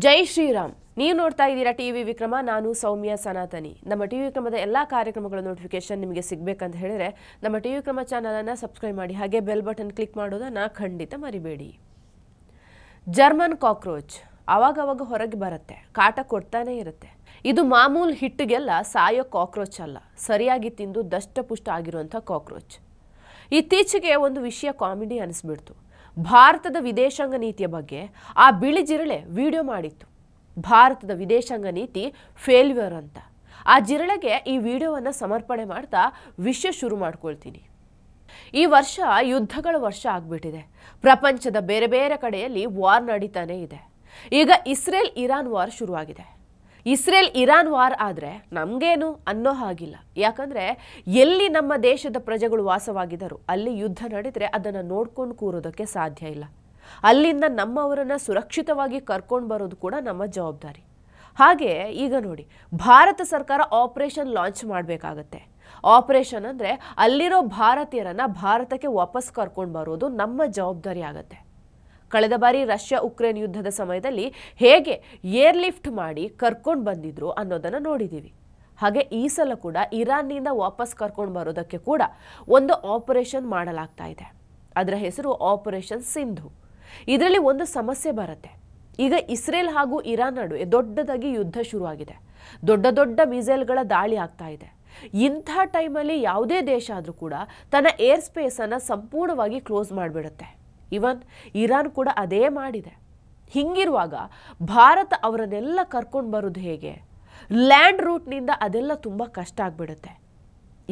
ಜೈ ಶ್ರೀರಾಮ್. ನೀವು ನೋಡ್ತಾ ಇದ್ದೀರಾ ಟಿವಿ ವಿಕ್ರಮ. ನಾನು ಸೌಮ್ಯ ಸನಾತನಿ. ನಮ್ಮ ಟಿವಿ ವಿಕ್ರಮದ ಎಲ್ಲ ಕಾರ್ಯಕ್ರಮಗಳ ನೋಟಿಫಿಕೇಶನ್ ನಿಮಗೆ ಸಿಗಬೇಕಂತ ಹೇಳಿದ್ರೆ ನಮ್ಮ ಟಿವಿ ವಿಕ್ರಮ ಚಾನಲನ್ನು ಸಬ್ಸ್ಕ್ರೈಬ್ ಮಾಡಿ, ಹಾಗೆ ಬೆಲ್ ಬಟನ್ ಕ್ಲಿಕ್ ಮಾಡೋದನ್ನು ಖಂಡಿತ ಮರಿಬೇಡಿ. ಜರ್ಮನ್ ಕಾಕ್ರೋಚ್ ಆವಾಗವಾಗ ಹೊರಗೆ ಬರುತ್ತೆ, ಕಾಟ ಕೊಡ್ತಾನೆ ಇರುತ್ತೆ. ಇದು ಮಾಮೂಲು ಹಿಟ್ಟಿಗೆಲ್ಲ ಸಾಯೋ ಕಾಕ್ರೋಚ್ ಅಲ್ಲ, ಸರಿಯಾಗಿ ತಿಂದು ದಷ್ಟಪುಷ್ಟ ಆಗಿರುವಂಥ ಕಾಕ್ರೋಚ್. ಇತ್ತೀಚೆಗೆ ಒಂದು ವಿಷಯ ಕಾಮಿಡಿ ಅನಿಸ್ಬಿಡ್ತು. ಭಾರತದ ವಿದೇಶಾಂಗ ನೀತಿಯ ಬಗ್ಗೆ ಆ ಬಿಳಿ ಜಿರಳೆ ವಿಡಿಯೋ ಮಾಡಿತ್ತು. ಭಾರತದ ವಿದೇಶಾಂಗ ನೀತಿ ಫೇಲ್ಯೂರ್ ಅಂತ. ಆ ಜಿರಳೆಗೆ ಈ ವಿಡಿಯೋವನ್ನು ಸಮರ್ಪಣೆ ಮಾಡ್ತಾ ವಿಷಯ ಶುರು ಮಾಡ್ಕೊಳ್ತೀನಿ. ಈ ವರ್ಷ ಯುದ್ಧಗಳ ವರ್ಷ ಆಗ್ಬಿಟ್ಟಿದೆ. ಪ್ರಪಂಚದ ಬೇರೆ ಬೇರೆ ಕಡೆಯಲ್ಲಿ ವಾರ್ ನಡೀತಾನೆ ಇದೆ. ಈಗ ಇಸ್ರೇಲ್ ಇರಾನ್ ವಾರ್ ಶುರುವಾಗಿದೆ. ಇಸ್ರೇಲ್ ಇರಾನ್ ವಾರ್ ಆದರೆ ನಮಗೇನು ಅನ್ನೋ ಹಾಗಿಲ್ಲ. ಯಾಕಂದರೆ ಎಲ್ಲಿ ನಮ್ಮ ದೇಶದ ಪ್ರಜೆಗಳು ವಾಸವಾಗಿದ್ದಾರೋ ಅಲ್ಲಿ ಯುದ್ಧ ನಡೆದರೆ ಅದನ್ನು ನೋಡ್ಕೊಂಡು ಕೂರೋದಕ್ಕೆ ಸಾಧ್ಯ ಇಲ್ಲ. ಅಲ್ಲಿಂದ ನಮ್ಮವರನ್ನು ಸುರಕ್ಷಿತವಾಗಿ ಕರ್ಕೊಂಡು ಬರೋದು ಕೂಡ ನಮ್ಮ ಜವಾಬ್ದಾರಿ. ಹಾಗೆ ಈಗ ನೋಡಿ, ಭಾರತ ಸರ್ಕಾರ ಆಪರೇಷನ್ ಲಾಂಚ್ ಮಾಡಬೇಕಾಗತ್ತೆ. ಆಪರೇಷನ್ ಅಂದರೆ ಅಲ್ಲಿರೋ ಭಾರತೀಯರನ್ನು ಭಾರತಕ್ಕೆ ವಾಪಸ್ ಕರ್ಕೊಂಡು ಬರೋದು ನಮ್ಮ ಜವಾಬ್ದಾರಿ ಆಗತ್ತೆ. ಕಳೆದ ಬಾರಿ ರಷ್ಯಾ ಉಕ್ರೇನ್ ಯುದ್ಧದ ಸಮಯದಲ್ಲಿ ಹೇಗೆ ಏರ್ಲಿಫ್ಟ್ ಮಾಡಿ ಕರ್ಕೊಂಡು ಬಂದಿದ್ರು ಅನ್ನೋದನ್ನು ನೋಡಿದ್ದೀವಿ. ಹಾಗೆ ಈ ಸಲ ಕೂಡ ಇರಾನ್ನಿಂದ ವಾಪಸ್ ಕರ್ಕೊಂಡು ಬರೋದಕ್ಕೆ ಕೂಡ ಒಂದು ಆಪರೇಷನ್ ಮಾಡಲಾಗ್ತಾ ಇದೆ. ಅದರ ಹೆಸರು ಆಪರೇಷನ್ ಸಿಂಧು. ಇದರಲ್ಲಿ ಒಂದು ಸಮಸ್ಯೆ ಬರುತ್ತೆ. ಈಗ ಇಸ್ರೇಲ್ ಹಾಗೂ ಇರಾನ್ ನಡುವೆ ದೊಡ್ಡದಾಗಿ ಯುದ್ಧ ಶುರುವಾಗಿದೆ. ದೊಡ್ಡ ದೊಡ್ಡ ಮಿಸೈಲ್ಗಳ ದಾಳಿ ಆಗ್ತಾ ಇದೆ. ಇಂಥ ಟೈಮಲ್ಲಿ ಯಾವುದೇ ದೇಶ ಆದರೂ ಕೂಡ ತನ್ನ ಏರ್ ಸ್ಪೇಸನ್ನು ಸಂಪೂರ್ಣವಾಗಿ ಕ್ಲೋಸ್ ಮಾಡಿಬಿಡುತ್ತೆ. ಇವನ್ ಇರಾನ್ ಕೂಡ ಅದೇ ಮಾಡಿದೆ. ಹಿಂಗಿರುವಾಗ ಭಾರತ ಅವರನ್ನೆಲ್ಲ ಕರ್ಕೊಂಡು ಬರೋದು ಹೇಗೆ? ಲ್ಯಾಂಡ್ ರೂಟ್ನಿಂದ ಅದೆಲ್ಲ ತುಂಬ ಕಷ್ಟ ಆಗಿಬಿಡುತ್ತೆ.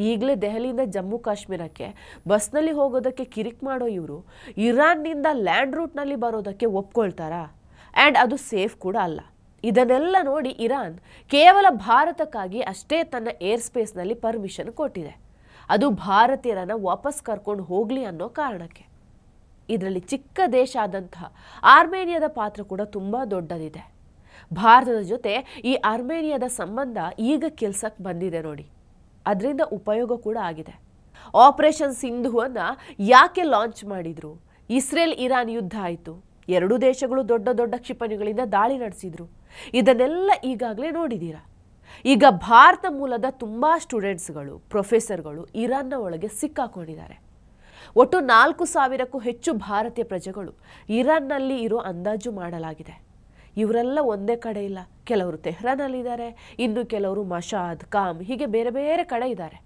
ಈಗಲೇ ದೆಹಲಿಯಿಂದ ಜಮ್ಮು ಕಾಶ್ಮೀರಕ್ಕೆ ಬಸ್ನಲ್ಲಿ ಹೋಗೋದಕ್ಕೆ ಕಿರಿಕ್ ಮಾಡೋ ಇವರು ಇರಾನ್ನಿಂದ ಲ್ಯಾಂಡ್ ರೂಟ್ನಲ್ಲಿ ಬರೋದಕ್ಕೆ ಒಪ್ಕೊಳ್ತಾರಾ? ಆ್ಯಂಡ್ ಅದು ಸೇಫ್ ಕೂಡ ಅಲ್ಲ. ಇದನ್ನೆಲ್ಲ ನೋಡಿ ಇರಾನ್ ಕೇವಲ ಭಾರತಕ್ಕಾಗಿ ಅಷ್ಟೇ ತನ್ನ ಏರ್ ಸ್ಪೇಸ್ನಲ್ಲಿ ಪರ್ಮಿಷನ್ ಕೊಟ್ಟಿದೆ. ಅದು ಭಾರತೀಯರನ್ನು ವಾಪಸ್ ಕರ್ಕೊಂಡು ಹೋಗಲಿ ಅನ್ನೋ ಕಾರಣಕ್ಕೆ. ಇದರಲ್ಲಿ ಚಿಕ್ಕ ದೇಶ ಆದಂತಹ ಆರ್ಮೇನಿಯಾದ ಪಾತ್ರ ಕೂಡ ತುಂಬ ದೊಡ್ಡದಿದೆ. ಭಾರತದ ಜೊತೆ ಈ ಆರ್ಮೇನಿಯಾದ ಸಂಬಂಧ ಈಗ ಕೆಲ್ಸಕ್ಕೆ ಬಂದಿದೆ ನೋಡಿ. ಅದರಿಂದ ಉಪಯೋಗ ಕೂಡ ಆಗಿದೆ. ಆಪರೇಷನ್ ಸಿಂಧುವನ್ನು ಯಾಕೆ ಲಾಂಚ್ ಮಾಡಿದ್ರು? ಇಸ್ರೇಲ್ ಇರಾನ್ ಯುದ್ಧ ಆಯಿತು. ಎರಡೂ ದೇಶಗಳು ದೊಡ್ಡ ದೊಡ್ಡ ಕ್ಷಿಪಣಿಗಳಿಂದ ದಾಳಿ ನಡೆಸಿದ್ರು. ಇದನ್ನೆಲ್ಲ ಈಗಾಗಲೇ ನೋಡಿದ್ದೀರಾ. ಈಗ ಭಾರತ ಮೂಲದ ತುಂಬ ಸ್ಟೂಡೆಂಟ್ಸ್ಗಳು, ಪ್ರೊಫೆಸರ್ಗಳು ಇರಾನ್ನ ಒಳಗೆ ಸಿಕ್ಕಾಕೊಂಡಿದ್ದಾರೆ. ಒಟ್ಟು 4,000ಕ್ಕೂ ಹೆಚ್ಚು ಭಾರತೀಯ ಪ್ರಜೆಗಳು ಇರಾನ್ನಲ್ಲಿ ಇರೋ ಅಂದಾಜು ಮಾಡಲಾಗಿದೆ. ಇವರೆಲ್ಲ ಒಂದೇ ಕಡೆ ಇಲ್ಲ. ಕೆಲವರು ತೆಹ್ರಾನಲ್ಲಿದ್ದಾರೆ, ಇನ್ನು ಕೆಲವರು ಮಷಾದ್, ಕಾಮ್, ಹೀಗೆ ಬೇರೆ ಬೇರೆ ಕಡೆ ಇದ್ದಾರೆ.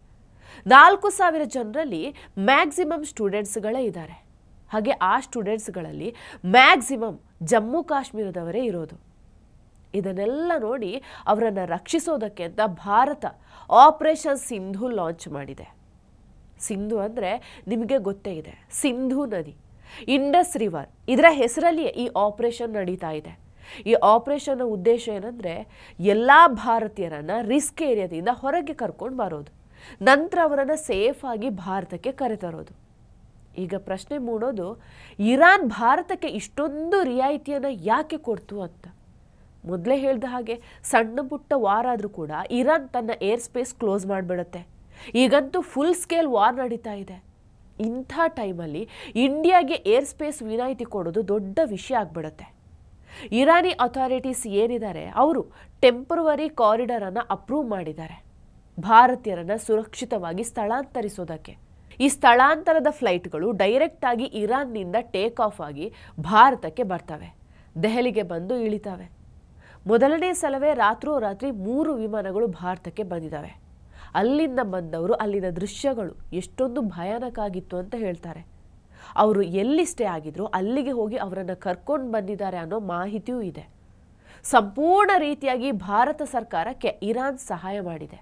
4,000 ಜನರಲ್ಲಿ ಮ್ಯಾಕ್ಸಿಮಮ್ ಸ್ಟೂಡೆಂಟ್ಸ್ಗಳೇ ಇದ್ದಾರೆ. ಹಾಗೆ ಆ ಸ್ಟೂಡೆಂಟ್ಸ್ಗಳಲ್ಲಿ ಮ್ಯಾಕ್ಸಿಮಮ್ ಜಮ್ಮು ಕಾಶ್ಮೀರದವರೇ ಇರೋದು. ಇದನ್ನೆಲ್ಲ ನೋಡಿ ಅವರನ್ನು ರಕ್ಷಿಸೋದಕ್ಕೆ ಅಂತ ಭಾರತ ಆಪರೇಷನ್ ಸಿಂಧು ಲಾಂಚ್ ಮಾಡಿದೆ. ಸಿಂಧು ಅಂದರೆ ನಿಮಗೆ ಗೊತ್ತೇ ಇದೆ, ಸಿಂಧು ನದಿ, ಇಂಡಸ್ ರಿವರ್, ಇದರ ಹೆಸರಲ್ಲಿಯೇ ಈ ಆಪರೇಷನ್ ನಡೀತಾ ಇದೆ. ಈ ಆಪರೇಷನ್ನ ಉದ್ದೇಶ ಏನಂದರೆ ಎಲ್ಲ ಭಾರತೀಯರನ್ನು ರಿಸ್ಕ್ ಏರಿಯಾದಿಂದ ಹೊರಗೆ ಕರ್ಕೊಂಡು ಬರೋದು, ನಂತರ ಅವರನ್ನು ಸೇಫಾಗಿ ಭಾರತಕ್ಕೆ ಕರೆತರೋದು. ಈಗ ಪ್ರಶ್ನೆ ಮೂಡೋದು, ಇರಾನ್ ಭಾರತಕ್ಕೆ ಇಷ್ಟೊಂದು ರಿಯಾಯಿತಿಯನ್ನು ಯಾಕೆ ಕೊಡ್ತು ಅಂತ. ಮೊದಲೇ ಹೇಳಿದ ಹಾಗೆ ಸಣ್ಣ ಪುಟ್ಟ ವಾರ್ ಆದರೂ ಕೂಡ ಇರಾನ್ ತನ್ನ ಏರ್ ಸ್ಪೇಸ್ ಕ್ಲೋಸ್ ಮಾಡಿಬಿಡುತ್ತೆ. ಈಗಂತೂ ಫುಲ್ ಸ್ಕೇಲ್ ವಾರ್ ನಡೀತಾ ಇದೆ. ಇಂಥ ಟೈಮಲ್ಲಿ ಇಂಡಿಯಾಗೆ ಏರ್ ಸ್ಪೇಸ್ ವಿನಾಯಿತಿ ಕೊಡೋದು ದೊಡ್ಡ ವಿಷಯ ಆಗಿಬಿಡುತ್ತೆ. ಇರಾನಿ ಅಥಾರಿಟೀಸ್ ಏನಿದ್ದಾರೆ ಅವರು ಟೆಂಪರವರಿ ಕಾರಿಡಾರನ್ನು ಅಪ್ರೂವ್ ಮಾಡಿದ್ದಾರೆ ಭಾರತೀಯರನ್ನು ಸುರಕ್ಷಿತವಾಗಿ ಸ್ಥಳಾಂತರಿಸೋದಕ್ಕೆ. ಈ ಸ್ಥಳಾಂತರದ ಫ್ಲೈಟ್ಗಳು ಡೈರೆಕ್ಟಾಗಿ ಇರಾನ್ನಿಂದ ಟೇಕ್ ಆಫ್ ಆಗಿ ಭಾರತಕ್ಕೆ ಬರ್ತವೆ, ದೆಹಲಿಗೆ ಬಂದು ಇಳಿತವೆ. ಮೊದಲನೇ ಸಲವೇ ರಾತ್ರೋರಾತ್ರಿ 3 ವಿಮಾನಗಳು ಭಾರತಕ್ಕೆ ಬಂದಿದ್ದಾವೆ. ಅಲ್ಲಿಂದ ಬಂದವರು ಅಲ್ಲಿನ ದೃಶ್ಯಗಳು ಎಷ್ಟೊಂದು ಭಯಾನಕ ಆಗಿತ್ತು ಅಂತ ಹೇಳ್ತಾರೆ. ಅವರು ಎಲ್ಲಿ ಸ್ಟೇ ಆಗಿದ್ರು ಅಲ್ಲಿಗೆ ಹೋಗಿ ಅವರನ್ನು ಕರ್ಕೊಂಡು ಬಂದಿದ್ದಾರೆ ಅನ್ನೋ ಮಾಹಿತಿಯೂ ಇದೆ. ಸಂಪೂರ್ಣ ರೀತಿಯಾಗಿ ಭಾರತ ಸರ್ಕಾರಕ್ಕೆ ಇರಾನ್ ಸಹಾಯ ಮಾಡಿದೆ.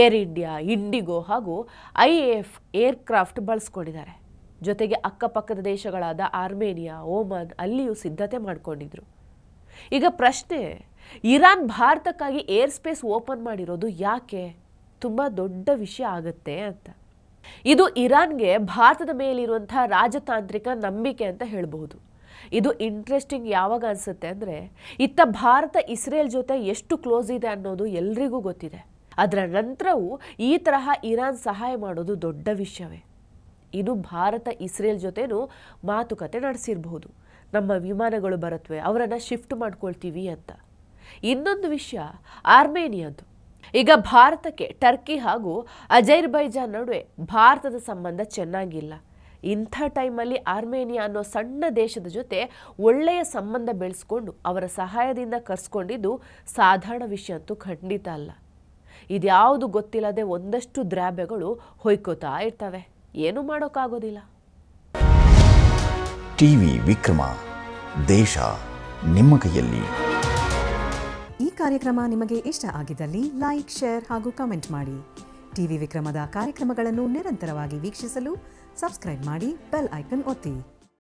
ಏರ್ ಇಂಡಿಯಾ, ಇಂಡಿಗೋ ಹಾಗೂ IAF ಏರ್ಕ್ರಾಫ್ಟ್ ಬಳಸ್ಕೊಂಡಿದ್ದಾರೆ. ಜೊತೆಗೆ ಅಕ್ಕಪಕ್ಕದ ದೇಶಗಳಾದ ಆರ್ಮೇನಿಯಾ, ಓಮನ್ ಅಲ್ಲಿಯೂ ಸಿದ್ಧತೆ ಮಾಡಿಕೊಂಡಿದ್ರು. ಈಗ ಪ್ರಶ್ನೆ, ಇರಾನ್ ಭಾರತಕ್ಕಾಗಿ ಏರ್ ಸ್ಪೇಸ್ ಓಪನ್ ಮಾಡಿರೋದು ಯಾಕೆ? ತುಂಬ ದೊಡ್ಡ ವಿಷಯ ಆಗುತ್ತೆ ಅಂತ. ಇದು ಇರಾನ್ಗೆ ಭಾರತದ ಮೇಲಿರುವಂಥ ರಾಜತಾಂತ್ರಿಕ ನಂಬಿಕೆ ಅಂತ ಹೇಳಬಹುದು. ಇದು ಇಂಟ್ರೆಸ್ಟಿಂಗ್ ಯಾವಾಗ ಅನಿಸುತ್ತೆ ಅಂದರೆ, ಇತ್ತ ಭಾರತ ಇಸ್ರೇಲ್ ಜೊತೆ ಎಷ್ಟು ಕ್ಲೋಸ್ ಇದೆ ಅನ್ನೋದು ಎಲ್ರಿಗೂ ಗೊತ್ತಿದೆ. ಅದರ ನಂತರವೂ ಈ ತರಹ ಇರಾನ್ ಸಹಾಯ ಮಾಡೋದು ದೊಡ್ಡ ವಿಷಯವೇ. ಇನ್ನು ಭಾರತ ಇಸ್ರೇಲ್ ಜೊತೆನೂ ಮಾತುಕತೆ ನಡೆಸಿರಬಹುದು. ನಮ್ಮ ವಿಮಾನಗಳು ಬರುತ್ತವೆ, ಅವರನ್ನು ಶಿಫ್ಟ್ ಮಾಡ್ಕೊಳ್ತೀವಿ ಅಂತ. ಇನ್ನೊಂದು ವಿಷಯ ಆರ್ಮೇನಿಯಾದ್ದು. ಈಗ ಭಾರತಕ್ಕೆ ಟರ್ಕಿ ಹಾಗೂ ಅಜರ್ಬೈಜಾನ್ ನಡುವೆ ಭಾರತದ ಸಂಬಂಧ ಚೆನ್ನಾಗಿಲ್ಲ. ಇಂಥ ಟೈಮಲ್ಲಿ ಆರ್ಮೇನಿಯಾ ಅನ್ನೋ ಸಣ್ಣ ದೇಶದ ಜೊತೆ ಒಳ್ಳೆಯ ಸಂಬಂಧ ಬೆಳೆಸ್ಕೊಂಡು ಅವರ ಸಹಾಯದಿಂದ ಕರ್ಸ್ಕೊಂಡಿದ್ದು ಸಾಧಾರಣ ವಿಷಯ ಅಂತೂ ಖಂಡಿತ ಅಲ್ಲ. ಇದ್ಯಾವುದು ಗೊತ್ತಿಲ್ಲದೆ ಒಂದಷ್ಟು ದ್ರಾಬ್ಯಗಳು ಹೊಯ್ಕೋತಾ ಇರ್ತವೆ, ಏನೂ ಮಾಡೋಕ್ಕಾಗೋದಿಲ್ಲ. ಟಿವಿ ವಿಕ್ರಮ, ದೇಶ ನಿಮ್ಮ ಕೈಯಲ್ಲಿ. ಈ ಕಾರ್ಯಕ್ರಮ ನಿಮಗೆ ಇಷ್ಟ ಆಗಿದ್ದಲ್ಲಿ ಲೈಕ್, ಶೇರ್ ಹಾಗೂ ಕಮೆಂಟ್ ಮಾಡಿ. ಟಿವಿ ವಿಕ್ರಮದ ಕಾರ್ಯಕ್ರಮಗಳನ್ನು ನಿರಂತರವಾಗಿ ವೀಕ್ಷಿಸಲು ಸಬ್ಸ್ಕ್ರೈಬ್ ಮಾಡಿ, ಬೆಲ್ ಐಕನ್ ಒತ್ತಿ.